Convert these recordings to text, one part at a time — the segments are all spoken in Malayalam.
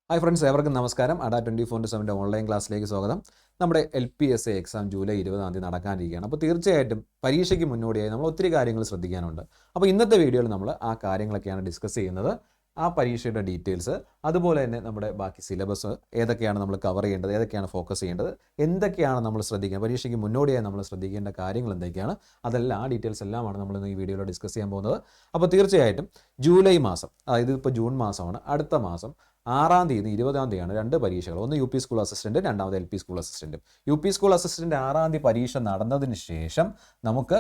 ഹായ് ഫ്രണ്ട്സ്, ഏവർക്കും നമസ്കാരം. അഡ 24/7 ഓൺലൈൻ ക്ലാസ്സിലേക്ക് സ്വാഗതം. നമ്മുടെ LPSA എക്സാം ജൂലൈ 20 നടക്കാനിരിക്കുകയാണ്. അപ്പോൾ തീർച്ചയായിട്ടും പരീക്ഷയ്ക്ക് മുന്നോടിയായി നമ്മൾ ഒത്തിരി കാര്യങ്ങൾ ശ്രദ്ധിക്കാനുണ്ട്. അപ്പോൾ ഇന്നത്തെ വീഡിയോയിൽ നമ്മൾ ആ കാര്യങ്ങളൊക്കെയാണ് ഡിസ്കസ് ചെയ്യുന്നത്. ആ പരീക്ഷയുടെ ഡീറ്റെയിൽസ്, അതുപോലെ തന്നെ നമ്മുടെ ബാക്കി സിലബസ് ഏതൊക്കെയാണ് നമ്മൾ കവർ ചെയ്യേണ്ടത്, ഏതൊക്കെയാണ് ഫോക്കസ് ചെയ്യേണ്ടത്, എന്തൊക്കെയാണ് നമ്മൾ ശ്രദ്ധിക്കുക, പരീക്ഷയ്ക്ക് മുന്നോടിയായി നമ്മൾ ശ്രദ്ധിക്കേണ്ട കാര്യങ്ങൾ എന്തൊക്കെയാണ്, അതെല്ലാം ആ ഡീറ്റെയിൽസ് എല്ലാമാണ് നമ്മൾ ഇന്ന് ഈ വീഡിയോയിൽ ഡിസ്കസ് ചെയ്യാൻ പോകുന്നത്. അപ്പോൾ തീർച്ചയായിട്ടും ജൂലൈ മാസം, അതായത് ഇപ്പോൾ ജൂൺ മാസമാണ്, അടുത്ത മാസം 6-ാം തീയതി 20-ാം തീയതിയാണ് രണ്ട് പരീക്ഷകൾ. ഒന്ന് UP സ്കൂൾ അസിസ്റ്റൻറ്റ്, രണ്ടാമത് LP school assistant. UP school assistant 6-ാം തീയതി പരീക്ഷ നടന്നതിന് ശേഷം നമുക്ക്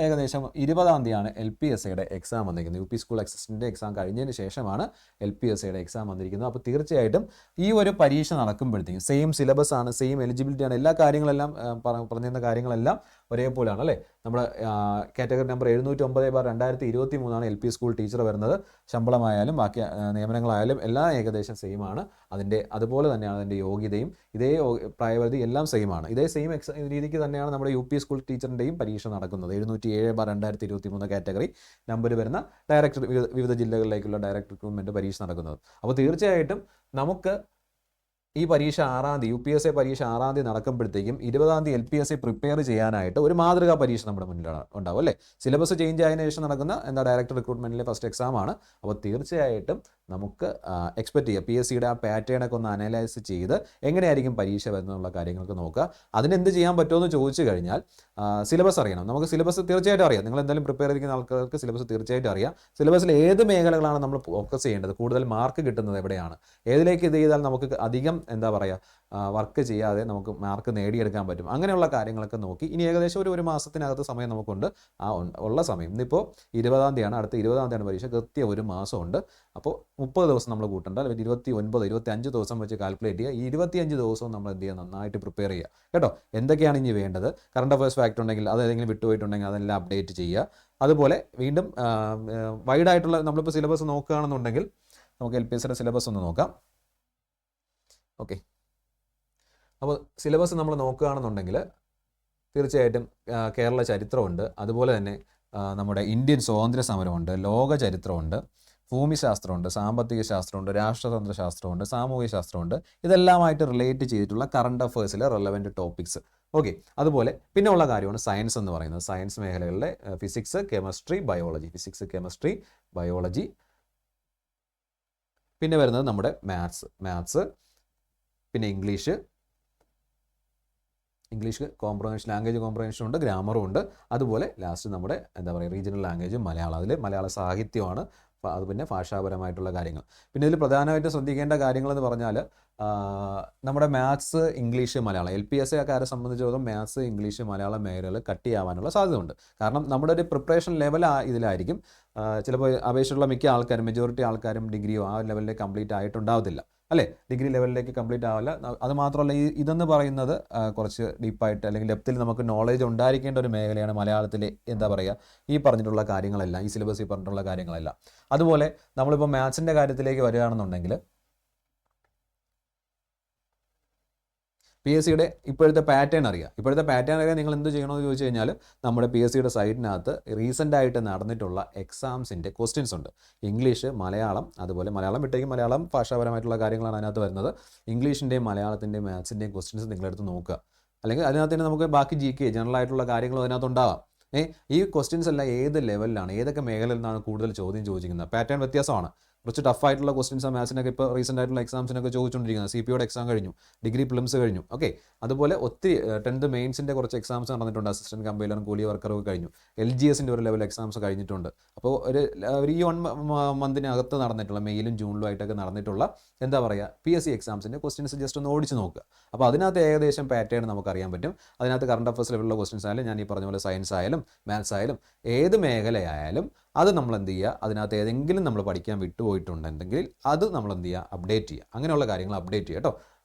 ഏകദേശം 20-ാം തീയതിയാണ് LPSAയുടെ എക്സാം വന്നിരിക്കുന്നത്. UP സ്കൂൾ അസിസ്റ്റൻറ്റ് എക്സാം കഴിഞ്ഞതിന് ശേഷമാണ് LPSAയുടെ എക്സാം വന്നിരിക്കുന്നത്. അപ്പോൾ തീർച്ചയായിട്ടും ഈ ഒരു പരീക്ഷ നടക്കുമ്പോഴത്തേക്കും സെയിം സിലബസ് ആണ്, സെയിം എലിജിബിലിറ്റിയാണ്, എല്ലാ കാര്യങ്ങളെല്ലാം പറഞ്ഞിരുന്ന കാര്യങ്ങളെല്ലാം ഒരേപോലെയാണ് അല്ലേ. നമ്മുടെ category number 709/2023 LP school teacher വരുന്നത്. ശമ്പളമായാലും ബാക്കി നിയമനങ്ങളായാലും എല്ലാം ഏകദേശം സെയിം ആണ്. അതുപോലെ തന്നെയാണ് അതിൻ്റെ യോഗ്യതയും, ഇതേ പ്രായപരിധി എല്ലാം സെയിം ആണ്. ഇതേ സെയിം രീതിക്ക് തന്നെയാണ് നമ്മുടെ UP സ്കൂൾ ടീച്ചറിൻ്റെയും പരീക്ഷ നടക്കുന്നത്. 707/2023 കാറ്റഗറി നമ്പർ വരുന്ന ഡയറക്ടർ, വിവിധ ജില്ലകളിലേക്കുള്ള ഡയറക്ടർ റിക്രൂട്ട്മെൻറ്റ് പരീക്ഷ നടക്കുന്നത്. അപ്പോൾ തീർച്ചയായിട്ടും നമുക്ക് ഈ പരീക്ഷ 6-ാം തീയതി UPSA പരീക്ഷ 6-ാം തീയതി നടക്കുമ്പോഴത്തേക്കും 20-ാം തീയതി LPSA പ്രിപ്പയർ ചെയ്യാനായിട്ട് ഒരു മാതൃകാ പരീക്ഷ നമ്മുടെ മുന്നിൽ ഉണ്ടാവും അല്ലേ. സിലബസ് ചേഞ്ച് ആയതിനു ശേഷം നടക്കുന്ന ഡയറക്ടർ റിക്രൂട്ട്മെൻറ്റിലെ ഫസ്റ്റ് എക്സാം ആണ്. അപ്പോൾ തീർച്ചയായിട്ടും നമുക്ക് എക്സ്പെക്ട് ചെയ്യുക PSCയുടെ ആ പാറ്റേണൊക്കെ ഒന്ന് അനലൈസ് ചെയ്ത് എങ്ങനെയായിരിക്കും പരീക്ഷ വരുന്നുള്ള കാര്യങ്ങൾക്ക് നോക്കുക. അതിനെന്ത് ചെയ്യാൻ പറ്റുമെന്ന് ചോദിച്ചു കഴിഞ്ഞാൽ സിലബസ് അറിയണം. നമുക്ക് സിലബസ് തീർച്ചയായിട്ടും അറിയാം. നിങ്ങൾ എന്തായാലും പ്രിപ്പയർ ചെയ്തിരിക്കുന്ന ആൾക്കാർക്ക് സിലബസ് തീർച്ചയായിട്ടും അറിയാം. സിലബസിൽ ഏത് മേഖലകളാണ് നമ്മൾ ഫോക്കസ് ചെയ്യേണ്ടത്, കൂടുതൽ മാർക്ക് കിട്ടുന്നത് എവിടെയാണ്, ഏതിലേക്ക് ഇത് ചെയ്താൽ നമുക്ക് അധികം വർക്ക് ചെയ്യാതെ നമുക്ക് മാർക്ക് നേടിയെടുക്കാൻ പറ്റും, അങ്ങനെയുള്ള കാര്യങ്ങളൊക്കെ നോക്കി ഇനി ഏകദേശം ഒരു മാസത്തിനകത്ത് സമയം നമുക്കുണ്ട്. ഉള്ള സമയം ഇന്നിപ്പോൾ 20-ാം തീയതിയാണ്, അടുത്ത 20-ാം തീയതിയാണ് പരീക്ഷ. കൃത്യം ഒരു മാസമുണ്ട്. അപ്പോൾ 30 ദിവസം നമ്മൾ കൂട്ടണ്ട, അല്ലെങ്കിൽ 29-25 ദിവസം വെച്ച് കാൽക്കുലേറ്റ് ചെയ്യുക. ഈ 25 ദിവസവും നമ്മൾ എന്ത് ചെയ്യുക, നന്നായിട്ട് പ്രിപ്പയർ ചെയ്യുക കേട്ടോ. എന്തൊക്കെയാണ് ഇനി വേണ്ടത്, കറണ്ട് അഫയേഴ്സ് ഫാക്ട് ഉണ്ടെങ്കിൽ അത് ഏതെങ്കിലും വിട്ടുപോയിട്ടുണ്ടെങ്കിൽ അതെല്ലാം അപ്ഡേറ്റ് ചെയ്യുക. അതുപോലെ വീണ്ടും വൈഡായിട്ടുള്ള നമ്മളിപ്പോൾ സിലബസ് നോക്കുകയാണെന്നുണ്ടെങ്കിൽ നമുക്ക് LPSയുടെ സിലബസ് ഒന്ന് നോക്കാം. ഓക്കെ, അപ്പോൾ സിലബസ് നമ്മൾ നോക്കുകയാണെന്നുണ്ടെങ്കിൽ തീർച്ചയായിട്ടും കേരള ചരിത്രമുണ്ട്, അതുപോലെ തന്നെ നമ്മുടെ ഇന്ത്യൻ സ്വാതന്ത്ര്യ സമരമുണ്ട്, ലോക ചരിത്രമുണ്ട്, ഭൂമിശാസ്ത്രമുണ്ട്, സാമ്പത്തിക ശാസ്ത്രമുണ്ട്, രാഷ്ട്രതന്ത്ര ശാസ്ത്രമുണ്ട്, സാമൂഹ്യ ശാസ്ത്രമുണ്ട്. ഇതെല്ലാമായിട്ട് റിലേറ്റ് ചെയ്തിട്ടുള്ള കറണ്ട് അഫയേഴ്സിലെ റെലവൻറ്റ് ടോപ്പിക്സ്. ഓക്കെ, അതുപോലെ പിന്നെ ഉള്ള കാര്യമാണ് സയൻസ് എന്ന് പറയുന്നത്. സയൻസ് മേഖലകളിലെ ഫിസിക്സ്, കെമിസ്ട്രി, ബയോളജി, പിന്നെ വരുന്നത് നമ്മുടെ മാത്സ്, പിന്നെ ഇംഗ്ലീഷ് കോംപ്രഹെൻഷൻ, ലാംഗ്വേജ് കോംപ്രഹെൻഷൻ ഉണ്ട്, ഗ്രാമറും ഉണ്ട്. അതുപോലെ ലാസ്റ്റ് നമ്മുടെ റീജിയണൽ ലാംഗ്വേജ് മലയാളം. അതിൽ മലയാള സാഹിത്യമാണ്, അത് പിന്നെ ഭാഷാപരമായിട്ടുള്ള കാര്യങ്ങൾ. പിന്നെ ഇതിൽ പ്രധാനമായിട്ടും ശ്രദ്ധിക്കേണ്ട കാര്യങ്ങളെന്ന് പറഞ്ഞാൽ നമ്മുടെ മാത്സ്, ഇംഗ്ലീഷ്, മലയാളം LPSAക്കാരെ സംബന്ധിച്ചിടത്തോളം മാത്സ്, ഇംഗ്ലീഷ്, മലയാളം മേഖലകൾ കട്ടിയാവാനുള്ള സാധ്യതയുണ്ട്. കാരണം നമ്മുടെ ഒരു പ്രിപ്പറേഷൻ ലെവൽ ഇതിലായിരിക്കും. ചിലപ്പോൾ അപേക്ഷയുള്ള മിക്ക ആൾക്കാരും, മെജോറിറ്റി ആൾക്കാരും ഡിഗ്രിയോ ആ ലെവലിലേക്ക് കംപ്ലീറ്റ് ആയിട്ടുണ്ടാവത്തില്ല അല്ലേ. ഡിഗ്രി ലെവലിലേക്ക് കംപ്ലീറ്റ് ആവില്ല. അത് മാത്രമല്ല, ഇതെന്ന് പറയുന്നത് കുറച്ച് ഡീപ്പായിട്ട് അല്ലെങ്കിൽ ഡെപ്തിൽ നമുക്ക് നോളേജ് ഉണ്ടായിരിക്കേണ്ട ഒരു മേഖലയാണ് മലയാളത്തിലെ ഈ പറഞ്ഞിട്ടുള്ള കാര്യങ്ങളെല്ലാം, ഈ സിലബസിൽ പറഞ്ഞിട്ടുള്ള കാര്യങ്ങളെല്ലാം. അതുപോലെ നമ്മളിപ്പോൾ മാത്സിൻ്റെ കാര്യത്തിലേക്ക് വരികയാണെന്നുണ്ടെങ്കിൽ PSCയുടെ ഇപ്പോഴത്തെ പാറ്റേൺ അറിയാം. നിങ്ങൾ എന്ത് ചെയ്യണമെന്ന് ചോദിച്ചു കഴിഞ്ഞാൽ നമ്മുടെ PSCയുടെ സൈറ്റിനകത്ത് റീസെൻ്റ് ആയിട്ട് നടന്നിട്ടുള്ള എക്സാംസിൻ്റെ ക്വസ്റ്റ്യൻസ് ഉണ്ട്. ഇംഗ്ലീഷ്, മലയാളം, അതുപോലെ മലയാളം വിട്ടേക്കും, മലയാളം ഭാഷാപരമായിട്ടുള്ള കാര്യങ്ങളാണ് അതിനകത്ത് വരുന്നത്. ഇംഗ്ലീഷിൻ്റെയും മലയാളത്തിൻ്റെയും മാത്സിൻ്റെയും ക്വസ്റ്റ്യൻസ് നിങ്ങളെടുത്ത് നോക്കുക. അല്ലെങ്കിൽ അതിനകത്ത് തന്നെ നമുക്ക് ബാക്കി GK ജനറൽ ആയിട്ടുള്ള കാര്യങ്ങളും അതിനകത്ത് ഉണ്ടാവാം. ഈ ക്വസ്റ്റ്യൻസ് എല്ലാം ഏത് ലെവലിലാണ്, ഏതൊക്കെ മേഖലയിൽ നിന്നാണ് കൂടുതൽ ചോദ്യം ചോദിക്കുന്നത്, പാറ്റേൺ വ്യത്യാസമാണ്. കുറച്ച് ടഫായിട്ടുള്ള ക്വസ്റ്റ്യൻസ് മാത്സിനൊക്കെ ഇപ്പോൾ റീസെൻ്റ് ആയിട്ടുള്ള എക്സാംസിനൊക്കെ ചോദിച്ചുകൊണ്ടിരിക്കുന്നത്. CPOയുടെ എക്സാം കഴിഞ്ഞു, ഡിഗ്രി പ്രിലിംസ് കഴിഞ്ഞു. ഓക്കെ, അതുപോലെ ഒത്തിരി 10th മെയിൻസിൻ്റെ കുറച്ച് എക്സാംസ് നടന്നിട്ടുണ്ട്. അസിസ്റ്റൻറ്റ് കമ്പൈലറും കൂലി വർക്കറും കഴിഞ്ഞു. LGSൻ്റെ ഒരു ലെവൽ എക്സാംസ് കഴിഞ്ഞിട്ടുണ്ട്. അപ്പോൾ ഈ 1 മന്തിനകത്ത് നടന്നിട്ടുള്ള മെയിലും ജൂണിലും ആയിട്ടൊക്കെ നടന്നിട്ടുള്ള PSC എക്സാംസിൻ്റെ ക്വസ്റ്റ്യൻസ് ജസ്റ്റ് ഒന്ന് ഓടിച്ച് നോക്കുക. അപ്പോൾ അതിനകത്ത് ഏകദേശം പാറ്റേൺ നമുക്കറിയാൻ പറ്റും. അതിനകത്ത് കറണ്ട് അഫയേഴ്സ് ലെവലുള്ള ക്വസ്റ്റ്യൻസ് ആയാലും, ഞാൻ ഈ പറഞ്ഞ പോലെ സയൻസ് ആയാലും മാത്സ് ആയാലും ഏത് മേഖലയായാലും അത് നമ്മൾ എന്ത് ചെയ്യുക, അതിനകത്ത് ഏതെങ്കിലും നമ്മൾ പഠിക്കാൻ വിട്ടുപോയിട്ടുണ്ടെങ്കിൽ അത് നമ്മൾ എന്ത് ചെയ്യുക, അപ്ഡേറ്റ് ചെയ്യുക. അങ്ങനെയുള്ള കാര്യങ്ങൾ അപ്ഡേറ്റ് ചെയ്യുക കേട്ടോ.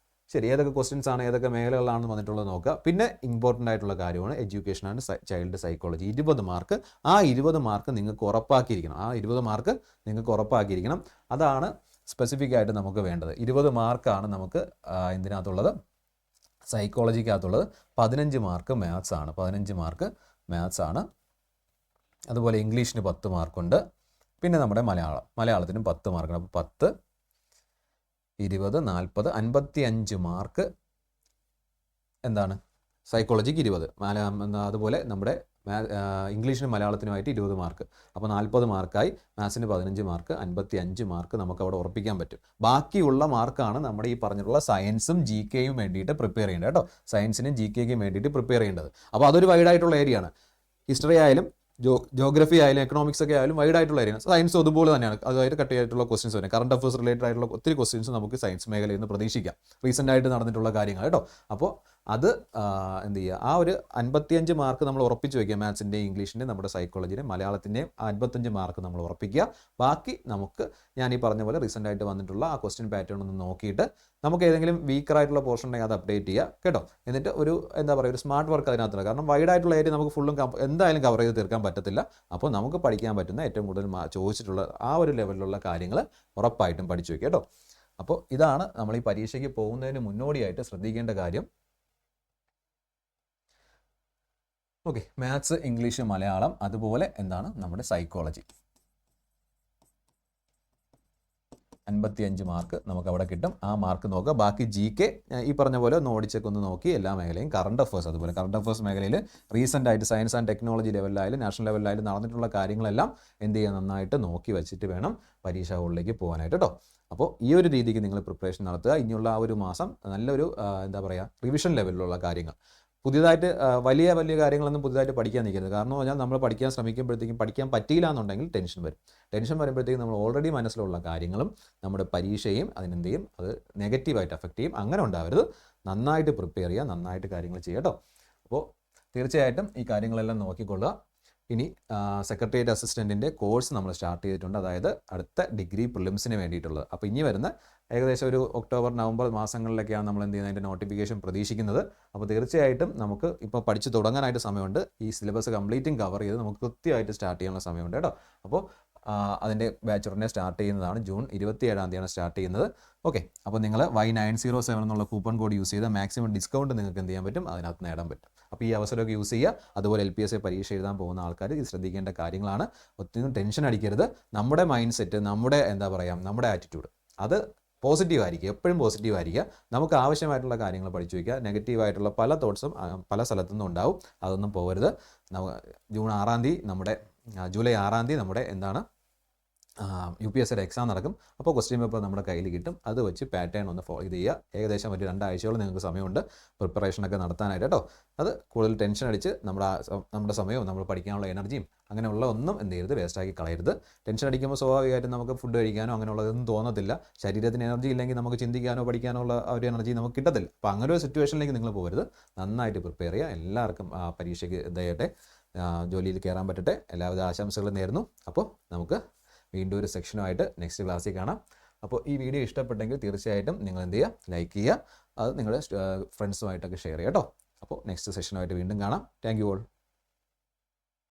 ശരി, ഏതൊക്കെ ക്വസ്റ്റ്യൻസ് ആണ്, ഏതൊക്കെ മേഖലകളാണെന്ന് വന്നിട്ടുള്ളത് നോക്കുക. പിന്നെ ഇമ്പോർട്ടൻ്റ് ആയിട്ടുള്ള കാര്യമാണ് education and child psychology. 20 mark. ആ 20 മാർക്ക് നിങ്ങൾക്ക് ഉറപ്പാക്കിയിരിക്കണം. അതാണ് സ്പെസിഫിക് ആയിട്ട് നമുക്ക് വേണ്ടത്. 20 മാർക്കാണ് നമുക്ക് ഇതിനകത്തുള്ളത്, സൈക്കോളജിക്കകത്തുള്ളത്. 15 മാർക്ക് മാത്സ് ആണ്. അതുപോലെ ഇംഗ്ലീഷിന് 10 മാർക്കുണ്ട്. പിന്നെ നമ്മുടെ മലയാളത്തിനും 10 മാർക്കാണ്. അപ്പോൾ 10, 20, 40, 55 മാർക്ക് എന്താണ് സൈക്കോളജിക്ക് 20, അതുപോലെ നമ്മുടെ ഇംഗ്ലീഷിനും മലയാളത്തിനുമായിട്ട് 20 മാർക്ക്. അപ്പോൾ 40 മാർക്കായി. മാത്സിന് 15 മാർക്ക്, 55 മാർക്ക് നമുക്ക് അവിടെ ഉറപ്പിക്കാൻ പറ്റും. ബാക്കിയുള്ള മാർക്കാണ് നമ്മുടെ ഈ പറഞ്ഞിട്ടുള്ള സയൻസും ജി കെയും വേണ്ടിയിട്ട് പ്രിപ്പയർ ചെയ്യേണ്ടത് കേട്ടോ. സയൻസിനും ജി കെക്കും വേണ്ടിയിട്ട് പ്രിപ്പയർ ചെയ്യേണ്ടത്. അപ്പോൾ അതൊരു വൈഡായിട്ടുള്ള ഏരിയയാണ്. ഹിസ്റ്ററി ആയാലും ജോഗ്രഫി ആയാലും എക്കണോമിക്സ് ഒക്കെ ആയാലും വൈഡ് ആയിട്ടുള്ള ഏരിയയാണ്. സയൻസ് അതുപോലെ തന്നെയാണ്. അതുമായിട്ട് കട്ട് ചെയ്തിട്ടുള്ള ക്വസ്റ്റ്യൻസ് വരും. കറണ്ട് അഫയേഴ്സ് റിലേറ്റഡ് ആയിട്ടുള്ള ഒത്തിരി ക്വസ്റ്റ്യൻസ് നമുക്ക് സയൻസ് മേഖലയിൽ നിന്ന് പ്രതീക്ഷിക്കാം. റീസെൻ്റ് ആയിട്ട് നടന്നിട്ടുള്ള കാര്യങ്ങൾ കേട്ടോ. അപ്പോൾ അത് എന്ത് ചെയ്യുക, ആ ഒരു 55 മാർക്ക് നമ്മൾ ഉറപ്പിച്ച് വയ്ക്കുക. മാത്സിൻ്റെയും ഇംഗ്ലീഷിൻ്റെയും നമ്മുടെ സൈക്കോളജിയുടെയും മലയാളത്തിൻ്റെയും 55 മാർക്ക് നമ്മൾ ഉറപ്പിക്കുക. ബാക്കി നമുക്ക് ഞാൻ ഈ പറഞ്ഞ പോലെ റീസെൻ്റ് ആയിട്ട് വന്നിട്ടുള്ള ആ ക്വസ്റ്റ്യൻ പാറ്റേൺ ഒന്ന് നോക്കിയിട്ട് നമുക്ക് ഏതെങ്കിലും വീക്കറായിട്ടുള്ള പോർഷൻ ഉണ്ടെങ്കിൽ അത് അപ്ഡേറ്റ് ചെയ്യുക കേട്ടോ. എന്നിട്ട് ഒരു എന്താ പറയുക, ഒരു സ്മാർട്ട് വർക്ക് അതിനകത്തുണ്ട്. കാരണം വൈഡായിട്ടുള്ള ഏരിയ നമുക്ക് ഫുള്ളും എന്തായാലും കവർ ചെയ്ത് തീർക്കാൻ പറ്റത്തില്ല. അപ്പോൾ നമുക്ക് പഠിക്കാൻ പറ്റുന്ന ഏറ്റവും കൂടുതൽ ചോദിച്ചിട്ടുള്ള ആ ഒരു ലെവലിലുള്ള കാര്യങ്ങൾ ഉറപ്പായിട്ടും പഠിച്ചു വയ്ക്കുക കേട്ടോ. അപ്പോൾ ഇതാണ് നമ്മൾ ഈ പരീക്ഷയ്ക്ക് പോകുന്നതിന് മുന്നോടിയായിട്ട് ശ്രദ്ധിക്കേണ്ട കാര്യം. ഓക്കെ, മാത്സ്, ഇംഗ്ലീഷ്, മലയാളം, അതുപോലെ എന്താണ് നമ്മുടെ സൈക്കോളജി 55 മാർക്ക് നമുക്ക് അവിടെ കിട്ടും. ആ മാർക്ക് നോക്കുക. ബാക്കി ജി കെ ഈ പറഞ്ഞ പോലെ ഒന്ന് ഓടിച്ചൊക്കെ ഒന്ന് നോക്കി എല്ലാ മേഖലയും. കറണ്ട് അഫയേഴ്സ് അതുപോലെ കറണ്ട് അഫയേഴ്സ് മേഖലയിൽ റീസെൻ്റ് ആയിട്ട് സയൻസ് ആൻഡ് ടെക്നോളജി ലെവലിലായാലും നാഷണൽ ലെവലിലായാലും നടന്നിട്ടുള്ള കാര്യങ്ങളെല്ലാം എന്ത് ചെയ്യുക, നന്നായിട്ട് നോക്കി വെച്ചിട്ട് വേണം പരീക്ഷാ ഹോളിലേക്ക് പോകാനായിട്ട് കേട്ടോ. അപ്പോൾ ഈ ഒരു രീതിക്ക് നിങ്ങൾ പ്രിപ്പറേഷൻ നടത്തുക. ഇനിയുള്ള ആ ഒരു മാസം നല്ലൊരു എന്താ പറയുക, റിവിഷൻ ലെവലിലുള്ള കാര്യങ്ങൾ, പുതിയതായിട്ട് വലിയ കാര്യങ്ങളൊന്നും പുതിയതായിട്ട് പഠിക്കാൻ നിൽക്കരുത്. കാരണം പറഞ്ഞാൽ നമ്മൾ പഠിക്കാൻ ശ്രമിക്കുമ്പോഴത്തേക്കും പഠിക്കാൻ പറ്റിയില്ല എന്നുണ്ടെങ്കിൽ ടെൻഷൻ വരും. ടെൻഷൻ വരുമ്പോഴത്തേക്കും നമ്മൾ ഓൾറെഡി മനസ്സിലുള്ള കാര്യങ്ങളും നമ്മുടെ പരീക്ഷയും അതിനെന്ത് ചെയ്യും, അത് നെഗറ്റീവായിട്ട് അഫക്റ്റ് ചെയ്യും. അങ്ങനെ ഉണ്ടാവരുത്. നന്നായിട്ട് പ്രിപ്പയർ ചെയ്യുക, നന്നായിട്ട് കാര്യങ്ങൾ ചെയ്യുക കേട്ടോ. അപ്പോൾ തീർച്ചയായിട്ടും ഈ കാര്യങ്ങളെല്ലാം നോക്കിക്കൊള്ളുക. ഇനി സെക്രട്ടേറിയറ്റ് അസിസ്റ്റൻറ്റിൻ്റെ കോഴ്സ് നമ്മൾ സ്റ്റാർട്ട് ചെയ്തിട്ടുണ്ട്. അതായത് അടുത്ത ഡിഗ്രി പ്രിലിംസിന് വേണ്ടിയിട്ടുള്ളത്. അപ്പോൾ ഇനി വരുന്ന ഏകദേശം ഒരു ഒക്ടോബർ, നവംബർ മാസങ്ങളിലൊക്കെയാണ് നമ്മൾ എന്ത് ചെയ്യുന്നത്, അതിൻ്റെ നോട്ടിഫിക്കേഷൻ പ്രതീക്ഷിക്കുന്നത്. അപ്പോൾ തീർച്ചയായിട്ടും നമുക്ക് ഇപ്പോൾ പഠിച്ച് തുടങ്ങാനായിട്ട് സമയമുണ്ട്. ഈ സിലബസ് കംപ്ലീറ്റും കവർ ചെയ്ത് നമുക്ക് കൃത്യമായിട്ട് സ്റ്റാർട്ട് ചെയ്യാനുള്ള സമയമുണ്ട് കേട്ടോ. അപ്പോൾ അതിൻ്റെ ബാച്ച് ഉടനെ സ്റ്റാർട്ട് ചെയ്യുന്നതാണ്. ജൂൺ 27-ാം തീയതിയാണ് സ്റ്റാർട്ട് ചെയ്യുന്നത്. ഓക്കെ, അപ്പോൾ നിങ്ങൾ Y907 എന്നുള്ള കൂപ്പൺ കോഡ് യൂസ് ചെയ്താൽ മാക്സിമം ഡിസ്കൗണ്ട് നിങ്ങൾക്ക് എന്ത് ചെയ്യാൻ പറ്റും, അതിനകത്ത് നേടാൻ പറ്റും. അപ്പോൾ ഈ അവസരമൊക്കെ യൂസ് ചെയ്യുക. അതുപോലെ LPSA പരീക്ഷ എഴുതാൻ പോകുന്ന ആൾക്കാർ ഇത് ശ്രദ്ധിക്കേണ്ട കാര്യങ്ങളാണ്. ഒത്തിരി ടെൻഷൻ അടിക്കരുത്. നമ്മുടെ മൈൻഡ് സെറ്റ്, നമ്മുടെ എന്താ പറയുക, നമ്മുടെ ആറ്റിറ്റ്യൂഡ് അത് പോസിറ്റീവ് ആയിരിക്കുക. എപ്പോഴും പോസിറ്റീവ് ആയിരിക്കുക. നമുക്ക് ആവശ്യമായിട്ടുള്ള കാര്യങ്ങൾ പഠിച്ചു വയ്ക്കുക. നെഗറ്റീവായിട്ടുള്ള പല തോട്ട്സും പല സ്ഥലത്തുനിന്നും ഉണ്ടാവും. അതൊന്നും പോകരുത്. ജൂൺ 6-ാം തീയതി നമ്മുടെ ജൂലൈ 6-ാം തീയതി നമ്മുടെ എന്താണ് UPSCയുടെ എക്സാം നടക്കും. അപ്പോൾ ക്വസ്റ്റ്യൻ പേപ്പർ നമ്മുടെ കയ്യിൽ കിട്ടും. അത് വെച്ച് പാറ്റേൺ ഒന്ന് ഫോളോ ചെയ്യുക. ഏകദേശം ഒരു 2 ആഴ്ചയോളം നിങ്ങൾക്ക് സമയമുണ്ട് പ്രിപ്പറേഷനൊക്കെ നടത്താനായിട്ട് കേട്ടോ. അത് കൂടുതൽ ടെൻഷൻ അടിച്ച് നമ്മുടെ സമയവും നമ്മൾ പഠിക്കാനുള്ള എനർജിയും അങ്ങനെയുള്ള ഒന്നും എന്ത് ചെയ്യരുത്, വേസ്റ്റാക്കി കളയരുത്. ടെൻഷൻ അടിക്കുമ്പോൾ സ്വാഭാവികമായിട്ടും നമുക്ക് ഫുഡ് കഴിക്കാനോ അങ്ങനെയുള്ളതൊന്നും തോന്നത്തില്ല. ശരീരത്തിന് എനർജി ഇല്ലെങ്കിൽ നമുക്ക് ചിന്തിക്കാനോ പഠിക്കാനോ ഉള്ള ഒരു എനർജി നമുക്ക് കിട്ടത്തില്ല. അപ്പോൾ അങ്ങനെ ഒരു സിറ്റുവേഷനിലേക്ക് നിങ്ങൾ പോകരുത്. നന്നായിട്ട് പ്രിപ്പയർ ചെയ്യുക. എല്ലാവർക്കും പരീക്ഷയ്ക്ക് ഇതായിട്ട് ജോലിയിൽ കയറാൻ പറ്റട്ടെ. എല്ലാവിധ ആശംസകളും നേരുന്നു. അപ്പോൾ നമുക്ക് വീണ്ടും ഒരു സെക്ഷനുമായിട്ട് നെക്സ്റ്റ് ക്ലാസ്സിൽ കാണാം. അപ്പോൾ ഈ വീഡിയോ ഇഷ്ടപ്പെട്ടെങ്കിൽ തീർച്ചയായിട്ടും നിങ്ങൾ എന്ത് ചെയ്യുക, ലൈക്ക് ചെയ്യുക. അത് നിങ്ങളുടെ ഫ്രണ്ട്സുമായിട്ടൊക്കെ ഷെയർ ചെയ്യുക കേട്ടോ. അപ്പോൾ നെക്സ്റ്റ് സെഷനുമായിട്ട് വീണ്ടും കാണാം. Thank you all.